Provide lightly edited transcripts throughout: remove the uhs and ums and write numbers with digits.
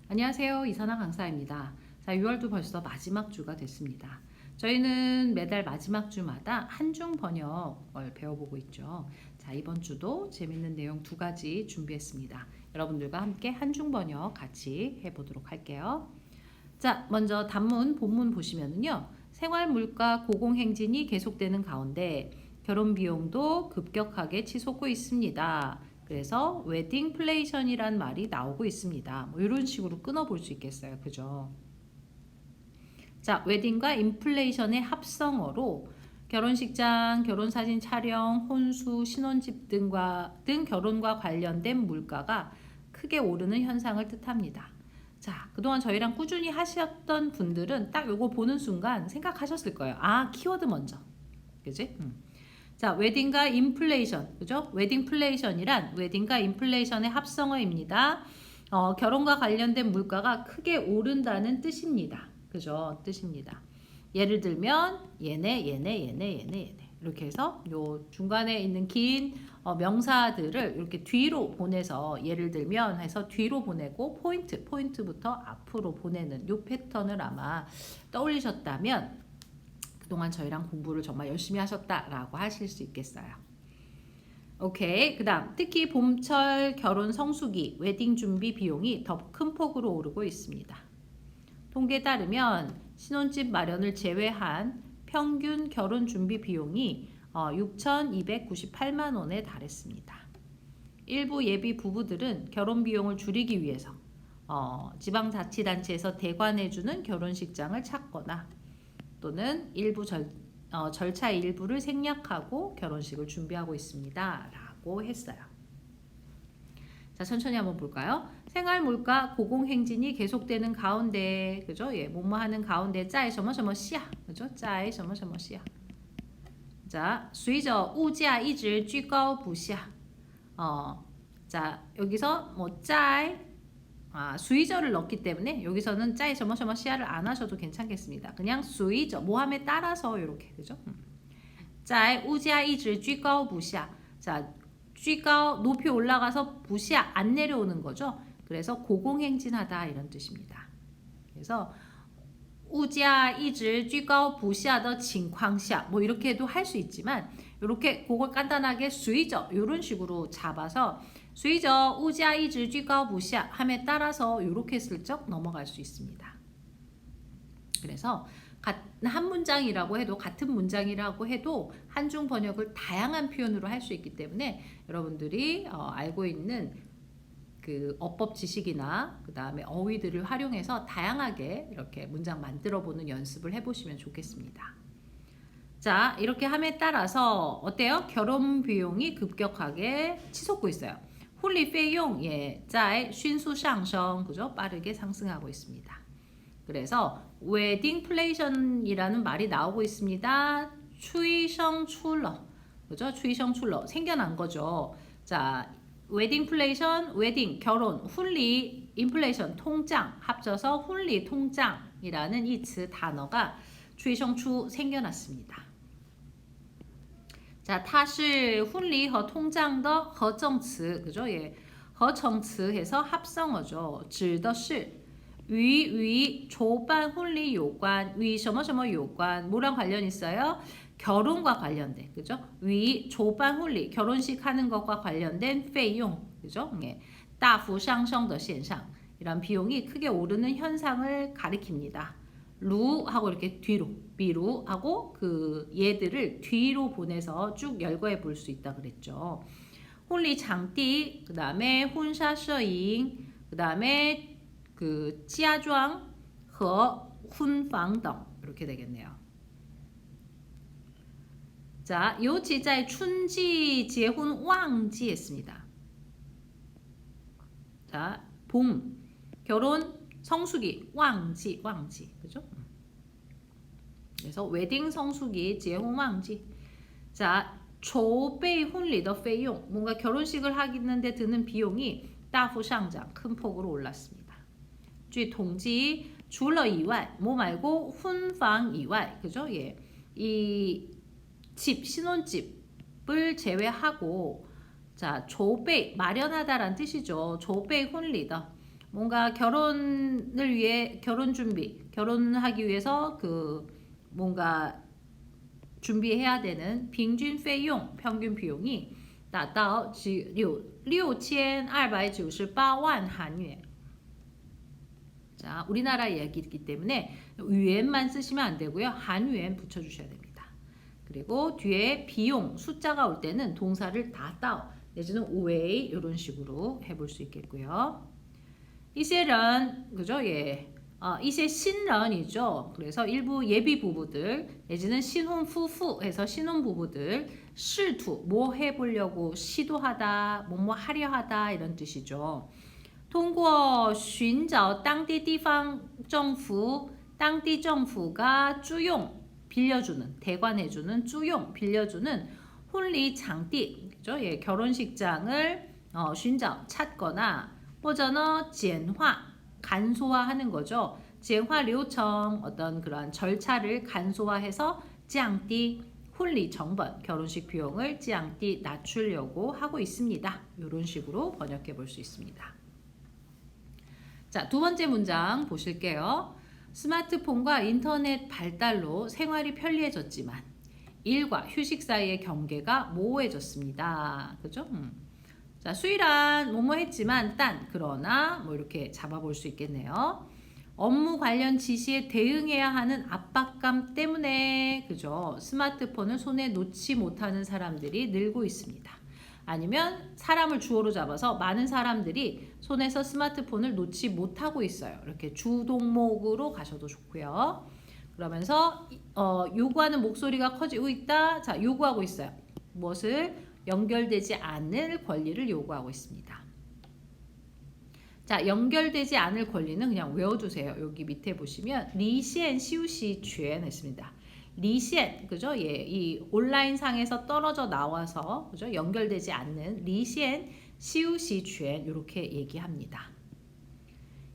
안녕하세요. 이선아 강사입니다. 자, 6월도 벌써 마지막 주가 됐습니다. 저희는 매달 마지막 주마다 한중 번역을 배워보고 있죠. 자, 이번 주도 재밌는 내용 2가지 준비했습니다. 여러분들과 함께 한중 번역 같이 해보도록 할게요. 자, 먼저 단문 본문 보시면은요. 생활 물가 고공행진이 계속되는 가운데 결혼 비용도 급격하게 치솟고 있습니다. 그래서 웨딩플레이션이란 말이 나오고 있습니다. 뭐 이런 식으로 끊어볼 수 있겠어요. 그죠? 자, 웨딩과 인플레이션의 합성어로 결혼식장, 결혼사진 촬영, 혼수, 신혼집 등 결혼과 관련된 물가가 크게 오르는 현상을 뜻합니다. 자, 그동안 저희랑 꾸준히 하셨던 분들은 딱 요거 보는 순간 생각하셨을 거예요. 아, 키워드 먼저. 그지? 자, 웨딩과 인플레이션, 그죠? 웨딩플레이션이란 웨딩과 인플레이션의 합성어입니다. 결혼과 관련된 물가가 크게 오른다는 뜻입니다. 그죠? 뜻입니다. 예를 들면 얘네 이렇게 해서 요 중간에 있는 긴 명사들을 이렇게 뒤로 보내서 예를 들면 해서 뒤로 보내고 포인트부터 앞으로 보내는 요 패턴을 아마 떠올리셨다면 그동안 저희랑 공부를 정말 열심히 하셨다라고 하실 수 있겠어요. 오케이. 그 다음 특히 봄철 결혼 성수기 웨딩 준비 비용이 더 큰 폭으로 오르고 있습니다. 통계에 따르면 신혼집 마련을 제외한 평균 결혼 준비 비용이 6,298만 원에 달했습니다. 일부 예비 부부들은 결혼 비용을 줄이기 위해서 지방자치단체에서 대관해주는 결혼식장을 찾거나 또는 일부 절차 일부를 생략하고 결혼식을 준비하고 있습니다. 라고 했어요. 자, 천천히 한번 볼까요? 생활물가 고공행진이 계속되는 가운데, 그죠? 예, 뭐뭐 하는 가운데, 在什么什么下, 그죠? 在什么什么下. 자, 随着物价一直居高不下. 자, 여기서 뭐 在 수의절을 넣기 때문에 여기서는 在什么什么下를 안 하셔도 괜찮겠습니다. 그냥 수의절, 모함에 따라서 이렇게, 그죠? 在物价一直居高不下. 자, 居高 높이 올라가서 不下 안 내려오는 거죠. 그래서 고공행진하다 이런 뜻입니다. 그래서 物价一直居高不下的情况下뭐 이렇게도 할 수 있지만 이렇게 그걸 간단하게 수의절 이런 식으로 잡아서 随着物价一直居高不下 함에 따라서 이렇게 슬쩍 넘어갈 수 있습니다. 그래서 한 문장이라고 해도 같은 문장이라고 해도 한중 번역을 다양한 표현으로 할 수 있기 때문에 여러분들이 알고 있는 그 어법 지식이나 그 다음에 어휘들을 활용해서 다양하게 이렇게 문장 만들어 보는 연습을 해보시면 좋겠습니다. 자, 이렇게 함에 따라서 어때요? 결혼 비용이 급격하게 치솟고 있어요. 婚礼费用也在迅速上升, 그죠? 빠르게 상승하고 있습니다. 그래서 웨딩플레이션이라는 말이 나오고 있습니다. 催生出了, 그죠? 催生出了, 생겨난 거죠. 자, 웨딩플레이션, 웨딩, 결혼, 훈리, 인플레이션, 통장 합쳐서 훈리 통장이라는 이 단어가 催生出 생겨났습니다. 자, 它是婚礼和通胀的合成词, 그죠? 예, 合成词 해서 합성어죠. 指的是与筹办婚礼有关, 与什么什么有关, 뭐랑 관련 있어요? 결혼과 관련된, 그죠? 与筹办婚礼, 결혼식 하는 것과 관련된 费用, 그죠? 예, 大幅上升的现象, 이런 비용이 크게 오르는 현상을 가리킵니다. 루 하고 이렇게 뒤로, 비루 하고 그 얘들을 뒤로 보내서 쭉 열거해 볼 수 있다 그랬죠. 혼리 장띠, 그 다음에 혼사摄影, 그 다음에 그 지하주황和 훈방 등 이렇게 되겠네요. 자, 尤其在春季结婚旺季했습니다. 자, 봄, 결혼, 성수기, 왕지, 그죠? 그래서 웨딩 성수기, 结婚旺季. 자, 筹备婚礼的费用, 뭔가 결혼식을 하는데 드는 비용이 大幅上涨, 큰 폭으로 올랐습니다. 据统计除了以外, 뭐 말고 婚房以外, 그죠? 예. 이 집, 신혼집을 제외하고 자, 조베이 마련하다란 뜻이죠. 조베이 혼리더. 뭔가 결혼을 위해 결혼 준비, 결혼하기 위해서 그 뭔가 준비해야 되는平均 费用 평균 비용이 达到6298万韩元. 자, 우리나라 이야기이기 때문에 위엔만 쓰시면 안 되고요. 한위엔 붙여주셔야 됩니다. 그리고 뒤에 비용 숫자가 올 때는 동사를 다따오 내지는 우웨이 이런 식으로 해볼 수 있겠고요. 이세런 그죠? 예. 이세 신런이죠. 그래서 일부 예비 부부들 내지는 신혼夫妇 해서 신혼 부부들 시투 뭐 해보려고 시도하다 뭐뭐 하려 하다 이런 뜻이죠. 通过寻找当地地方政府 当地政府가 주용 빌려주는 대관해주는 주용 빌려주는 혼리 장띠 그죠? 예, 결혼식장을 寻找 찾거나 或者呢 简化 간소화하는 거죠. 简化 流程 어떤 그런 절차를 간소화해서 降低 혼리 정번 결혼식 비용을 降低 낮추려고 하고 있습니다. 이런 식으로 번역해 볼 수 있습니다. 자, 두 번째 문장 보실게요. 스마트폰과 인터넷 발달로 생활이 편리해졌지만 일과 휴식 사이의 경계가 모호해졌습니다. 그죠? 자, 수일한 뭐뭐 했지만 딴 그러나 뭐 이렇게 잡아볼 수 있겠네요. 업무 관련 지시에 대응해야 하는 압박감 때문에 그죠? 스마트폰을 손에 놓지 못하는 사람들이 늘고 있습니다. 아니면 사람을 주어로 잡아서 많은 사람들이 손에서 스마트폰을 놓지 못하고 있어요. 이렇게 주동목으로 가셔도 좋고요. 그러면서 요구하는 목소리가 커지고 있다. 자, 요구하고 있어요. 무엇을? 연결되지 않을 권리를 요구하고 있습니다. 자, 연결되지 않을 권리는 그냥 외워두세요. 여기 밑에 보시면 리시엔 시우시 주엔 했습니다. 리시엔 그죠? 예, 이 온라인 상에서 떨어져 나와서 그죠? 연결되지 않는 리시엔 시우시 주엔 이렇게 얘기합니다.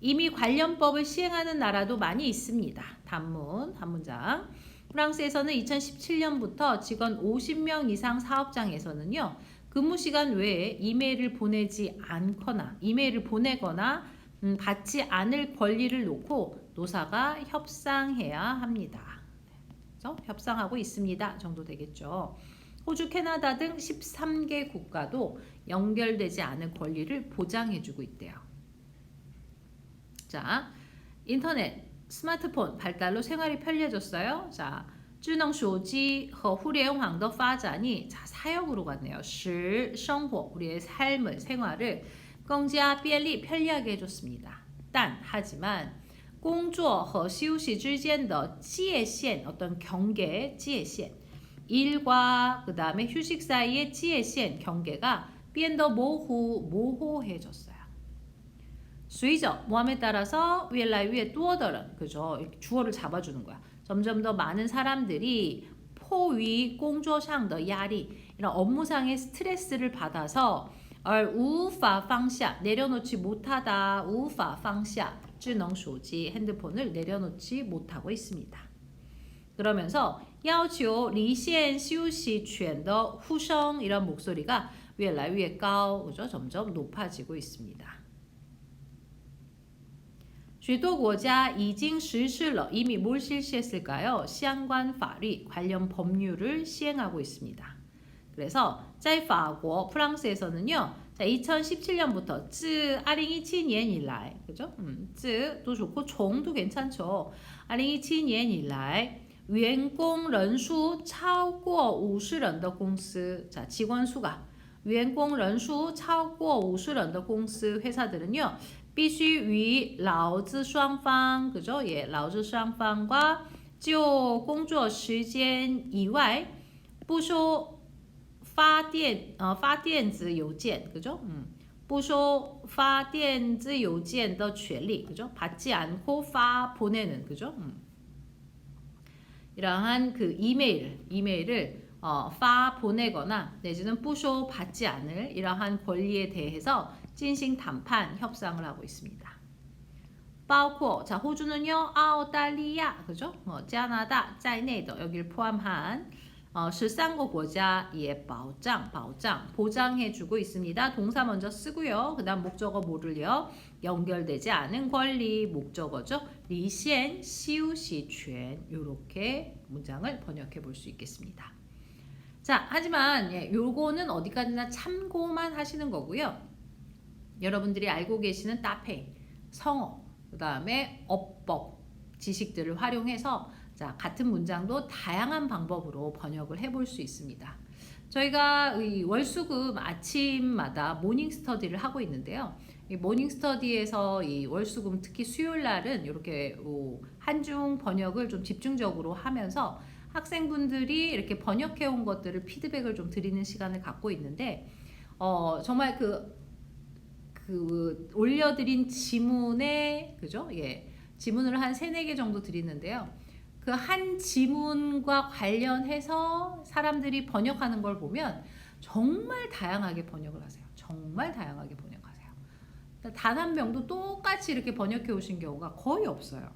이미 관련법을 시행하는 나라도 많이 있습니다. 단문 한 문장. 프랑스에서는 2017년부터 직원 50명 이상 사업장에서는요. 근무 시간 외에 이메일을 보내지 않거나 이메일을 보내거나 받지 않을 권리를 놓고 노사가 협상해야 합니다. 그래서 협상하고 있습니다. 정도 되겠죠. 호주, 캐나다 등 13개 국가도 연결되지 않을 권리를 보장해주고 있대요. 자, 인터넷, 스마트폰 발달로 생활이 편리해졌어요. 자, 智能手机和互联网的发展이 자, 사역으로 갔네요. 使生活 우리의 삶을 생활을 更加便利 편리하게 해줬습니다. 하지만 工作和休息之间的界限 어떤 경계 界限 일과 그 다음에 휴식 사이의 界限 경계가 变得 모호해졌어요. 随着 뭐함에 따라서 越来越多的人 그죠? 주어를 잡아주는 거야. 점점 더 많은 사람들이 迫于工作上的压力 이런 업무상의 스트레스를 받아서 而无法放下 내려놓지 못하다 无法放下 智能手机 핸드폰을 내려놓지 못하고 있습니다. 그러면서 要求离线休息权的呼声 이런 목소리가 越来越高 그죠? 점점 높아지고 있습니다. 许多国家已经实施了 이미 뭘 실시했을까요? 相关法律 관련 법률을 시행하고 있습니다. 그래서 在法国 프랑스에서는요. 자, 2017년부터 自2017年以来 그죠? 自도 좋고 从도 괜찮죠. 2017年以来员工人数超过50人的公司 자, 직원 수가 员工人数超过50人的公司 회사들은요. 必须与劳资双方 그죠? 예, 劳资双方과就工作时间以外不收发电子邮件 그죠? 不收发电子邮件的权利 그죠? 받지 않고 보내는 그죠? 이러한 그 이메일을 보내거나 내지는 不收 받지 않을 이러한 권리에 대해서 진싱談判 협상을 하고 있습니다. 包括 자 호주는요澳大利亚 그죠?加拿大 在内的 여기를 포함한 13개国家의 保障 보장해주고 있습니다. 동사 먼저 쓰고요. 그 다음 목적어 뭐를요? 연결되지 않은 권리 목적어죠. 리시엔 시우시권 요렇게 문장을 번역해 볼 수 있겠습니다. 자 하지만 요거는 어디까지나 참고만 하시는 거고요. 여러분들이 알고 계시는 따페이 성어 그 다음에 어법 지식들을 활용해서 자, 같은 문장도 다양한 방법으로 번역을 해볼 수 있습니다. 저희가 이 월수금 아침마다 모닝 스터디를 하고 있는데요. 이 모닝 스터디에서 이 월수금 특히 수요일 날은 이렇게 한중 번역을 좀 집중적으로 하면서 학생분들이 이렇게 번역해 온 것들을 피드백을 좀 드리는 시간을 갖고 있는데 정말 올려드린 지문에 그죠? 예. 지문을 한 3-4개 정도 드리는데요. 그 한 지문과 관련해서 사람들이 번역하는 걸 보면 정말 다양하게 번역을 하세요. 정말 다양하게 번역하세요. 단 한 명도 똑같이 이렇게 번역해 오신 경우가 거의 없어요.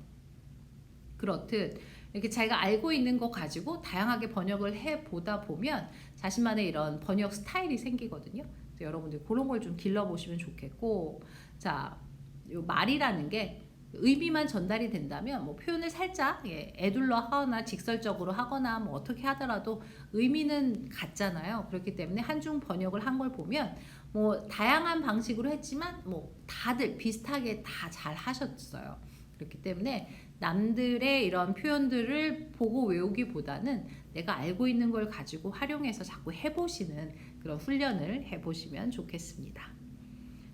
그렇듯 이렇게 자기가 알고 있는 거 가지고 다양하게 번역을 해 보다 보면 자신만의 이런 번역 스타일이 생기거든요. 여러분들 그런 걸 좀 길러보시면 좋겠고, 자, 요 말이라는 게 의미만 전달이 된다면 뭐 표현을 살짝 애둘러 하거나 직설적으로 하거나 뭐 어떻게 하더라도 의미는 같잖아요. 그렇기 때문에 한중 번역을 한 걸 보면 뭐 다양한 방식으로 했지만 뭐 다들 비슷하게 다 잘 하셨어요. 그렇기 때문에 남들의 이런 표현들을 보고 외우기보다는 내가 알고 있는 걸 가지고 활용해서 자꾸 해보시는 그런 훈련을 해보시면 좋겠습니다.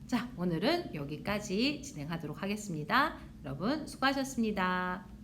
자, 오늘은 여기까지 진행하도록 하겠습니다. 여러분 수고하셨습니다.